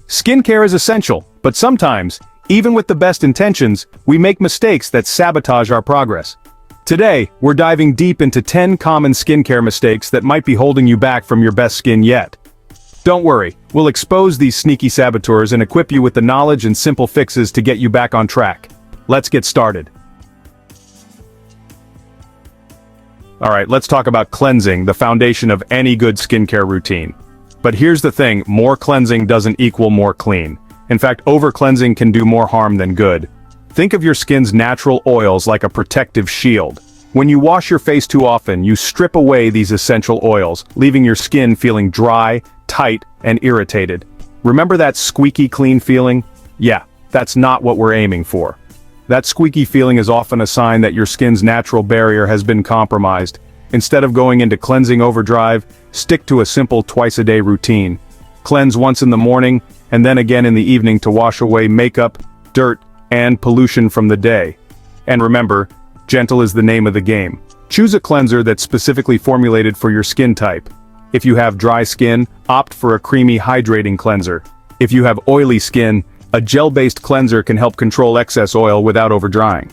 Skincare is essential, but sometimes, even with the best intentions, we make mistakes that sabotage our progress. Today, we're diving deep into 10 common skincare mistakes that might be holding you back from your best skin yet. Don't worry, we'll expose these sneaky saboteurs and equip you with the knowledge and simple fixes to get you back on track. Let's get started. Alright, let's talk about cleansing, the foundation of any good skincare routine. But here's the thing, more cleansing doesn't equal more clean. In fact, over-cleansing can do more harm than good. Think of your skin's natural oils like a protective shield. When you wash your face too often, you strip away these essential oils, leaving your skin feeling dry, tight, and irritated. Remember that squeaky clean feeling? Yeah, that's not what we're aiming for. That squeaky feeling is often a sign that your skin's natural barrier has been compromised. Instead of going into cleansing overdrive, stick to a simple twice-a-day routine. Cleanse once in the morning, and then again in the evening to wash away makeup, dirt, and pollution from the day. And remember, gentle is the name of the game. Choose a cleanser that's specifically formulated for your skin type. If you have dry skin, opt for a creamy hydrating cleanser. If you have oily skin, a gel-based cleanser can help control excess oil without overdrying.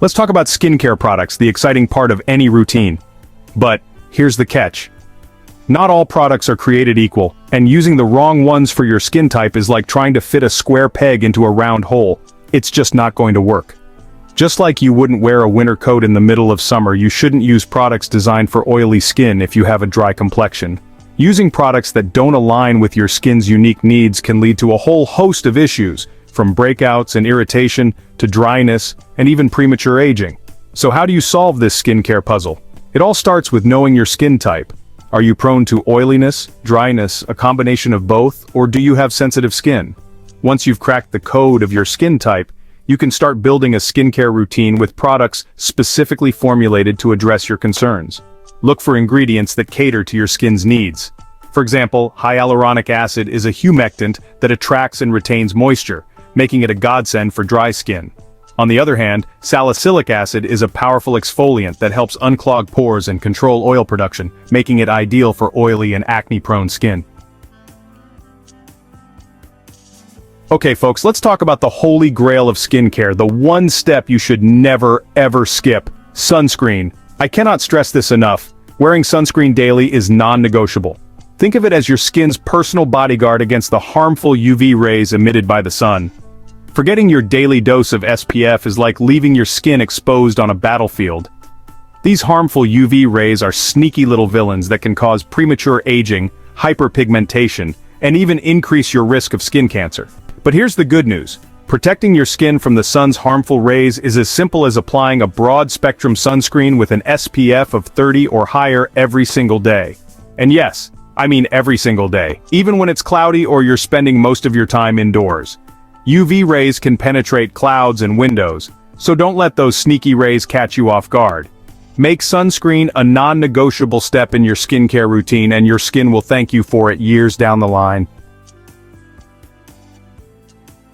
Let's talk about skincare products, the exciting part of any routine. But here's the catch. Not all products are created equal, and using the wrong ones for your skin type is like trying to fit a square peg into a round hole. It's just not going to work. Just like you wouldn't wear a winter coat in the middle of summer, you shouldn't use products designed for oily skin if you have a dry complexion. Using products that don't align with your skin's unique needs can lead to a whole host of issues, from breakouts and irritation to dryness and even premature aging. So how do you solve this skincare puzzle? It all starts with knowing your skin type. Are you prone to oiliness, dryness, a combination of both, or do you have sensitive skin? Once you've cracked the code of your skin type, you can start building a skincare routine with products specifically formulated to address your concerns. Look for ingredients that cater to your skin's needs. For example, hyaluronic acid is a humectant that attracts and retains moisture, making it a godsend for dry skin. On the other hand, salicylic acid is a powerful exfoliant that helps unclog pores and control oil production, making it ideal for oily and acne-prone skin. Okay folks, let's talk about the holy grail of skincare, the one step you should never ever skip: sunscreen. I cannot stress this enough. Wearing sunscreen daily is non-negotiable. Think of it as your skin's personal bodyguard against the harmful UV rays emitted by the sun. Forgetting your daily dose of SPF is like leaving your skin exposed on a battlefield. These harmful UV rays are sneaky little villains that can cause premature aging, hyperpigmentation, and even increase your risk of skin cancer. But here's the good news. Protecting your skin from the sun's harmful rays is as simple as applying a broad-spectrum sunscreen with an SPF of 30 or higher every single day. And yes, I mean every single day, even when it's cloudy or you're spending most of your time indoors. UV rays can penetrate clouds and windows, so don't let those sneaky rays catch you off guard. Make sunscreen a non-negotiable step in your skincare routine, and your skin will thank you for it years down the line.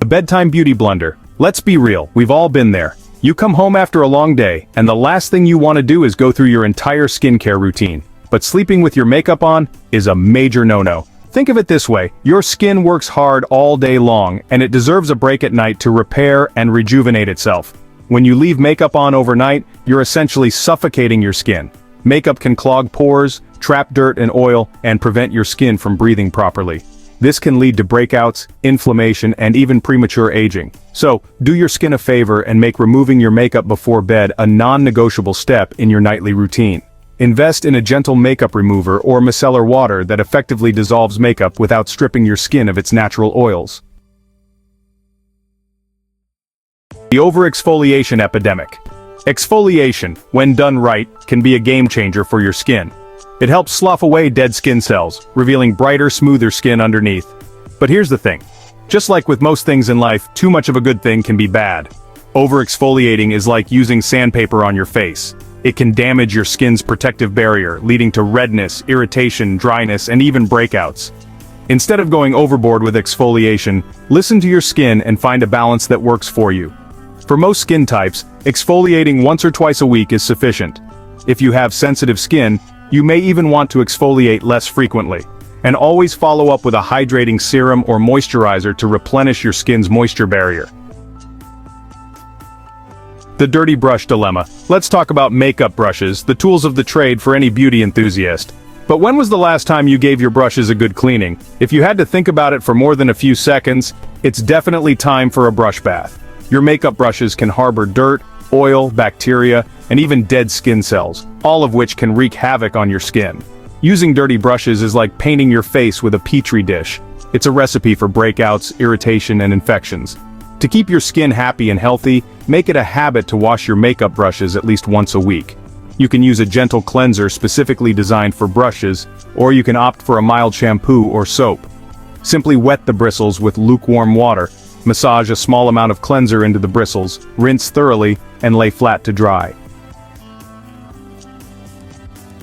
The bedtime beauty blunder. Let's be real, we've all been there. You come home after a long day, and the last thing you want to do is go through your entire skincare routine. But sleeping with your makeup on is a major no-no. Think of it this way, your skin works hard all day long, and it deserves a break at night to repair and rejuvenate itself. When you leave makeup on overnight, you're essentially suffocating your skin. Makeup can clog pores, trap dirt and oil, and prevent your skin from breathing properly. This can lead to breakouts, inflammation, and even premature aging. So, do your skin a favor and make removing your makeup before bed a non-negotiable step in your nightly routine. Invest in a gentle makeup remover or micellar water that effectively dissolves makeup without stripping your skin of its natural oils. The over-exfoliation epidemic. Exfoliation, when done right, can be a game-changer for your skin. It helps slough away dead skin cells, revealing brighter, smoother skin underneath. But here's the thing. Just like with most things in life, too much of a good thing can be bad. Over-exfoliating is like using sandpaper on your face. It can damage your skin's protective barrier, leading to redness, irritation, dryness, and even breakouts. Instead of going overboard with exfoliation, listen to your skin and find a balance that works for you. For most skin types, exfoliating once or twice a week is sufficient. If you have sensitive skin, you may even want to exfoliate less frequently. And always follow up with a hydrating serum or moisturizer to replenish your skin's moisture barrier. The dirty brush dilemma. Let's talk about makeup brushes, the tools of the trade for any beauty enthusiast. But when was the last time you gave your brushes a good cleaning? If you had to think about it for more than a few seconds, it's definitely time for a brush bath. Your makeup brushes can harbor dirt, oil, bacteria, and even dead skin cells, all of which can wreak havoc on your skin. Using dirty brushes is like painting your face with a petri dish. It's a recipe for breakouts, irritation, and infections. To keep your skin happy and healthy, make it a habit to wash your makeup brushes at least once a week. You can use a gentle cleanser specifically designed for brushes, or you can opt for a mild shampoo or soap. Simply wet the bristles with lukewarm water, massage a small amount of cleanser into the bristles, rinse thoroughly, and lay flat to dry.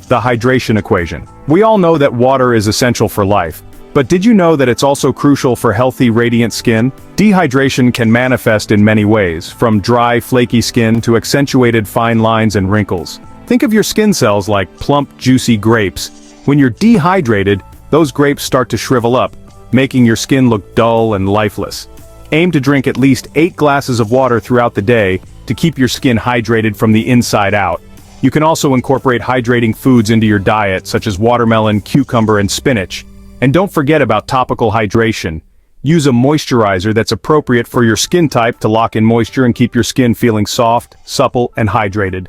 The hydration equation. We all know that water is essential for life. But did you know that it's also crucial for healthy, radiant skin? Dehydration can manifest in many ways, from dry, flaky skin to accentuated fine lines and wrinkles. Think of your skin cells like plump, juicy grapes. When you're dehydrated, those grapes start to shrivel up, making your skin look dull and lifeless. Aim to drink at least 8 glasses of water throughout the day to keep your skin hydrated from the inside out. You can also incorporate hydrating foods into your diet, such as watermelon, cucumber, and spinach. And don't forget about topical hydration. Use a moisturizer that's appropriate for your skin type to lock in moisture and keep your skin feeling soft, supple, and hydrated.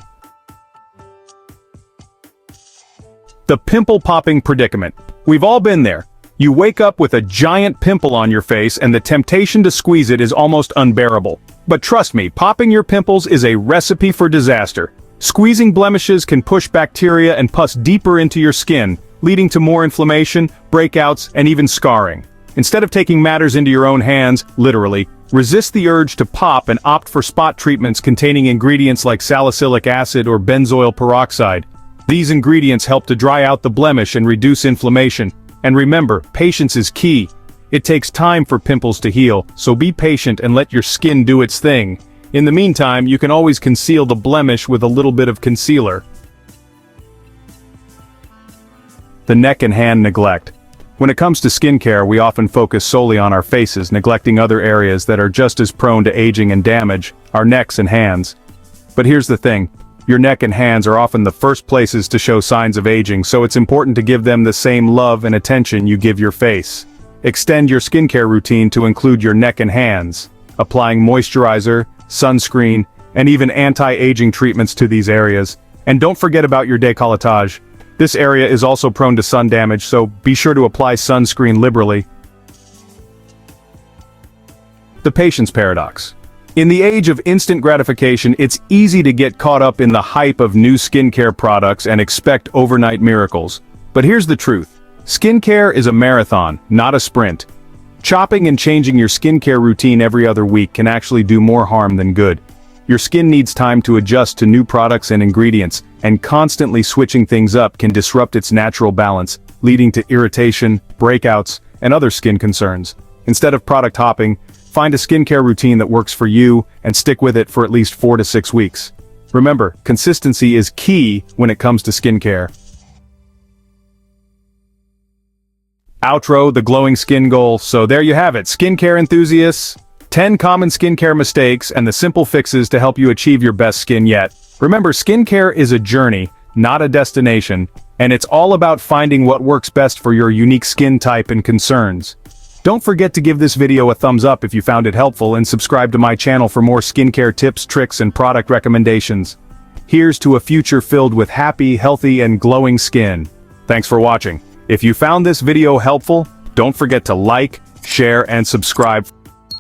The pimple-popping predicament. We've all been there. You wake up with a giant pimple on your face and the temptation to squeeze it is almost unbearable. But trust me, popping your pimples is a recipe for disaster. Squeezing blemishes can push bacteria and pus deeper into your skin, leading to more inflammation, breakouts, and even scarring. Instead of taking matters into your own hands, literally, resist the urge to pop and opt for spot treatments containing ingredients like salicylic acid or benzoyl peroxide. These ingredients help to dry out the blemish and reduce inflammation. And remember, patience is key. It takes time for pimples to heal, so be patient and let your skin do its thing. In the meantime, you can always conceal the blemish with a little bit of concealer. The neck and hand neglect. When it comes to skincare, we often focus solely on our faces, neglecting other areas that are just as prone to aging and damage, our necks and hands. But here's the thing. Your neck and hands are often the first places to show signs of aging, so it's important to give them the same love and attention you give your face. Extend your skincare routine to include your neck and hands, applying moisturizer, sunscreen, and even anti-aging treatments to these areas. And don't forget about your décolletage. This area is also prone to sun damage, so be sure to apply sunscreen liberally. The patience paradox. In the age of instant gratification, it's easy to get caught up in the hype of new skincare products and expect overnight miracles. But here's the truth. Skincare is a marathon, not a sprint. Chopping and changing your skincare routine every other week can actually do more harm than good. Your skin needs time to adjust to new products and ingredients, and constantly switching things up can disrupt its natural balance, leading to irritation, breakouts, and other skin concerns. Instead of product hopping, find a skincare routine that works for you and stick with it for at least 4 to 6 weeks. Remember, consistency is key when it comes to skincare. Outro, the glowing skin goal. So there you have it, skincare enthusiasts. 10 common skincare mistakes and the simple fixes to help you achieve your best skin yet. Remember, skincare is a journey, not a destination, and it's all about finding what works best for your unique skin type and concerns. Don't forget to give this video a thumbs up if you found it helpful and subscribe to my channel for more skincare tips, tricks, and product recommendations. Here's to a future filled with happy, healthy, and glowing skin. Thanks for watching. If you found this video helpful, don't forget to like, share, and subscribe.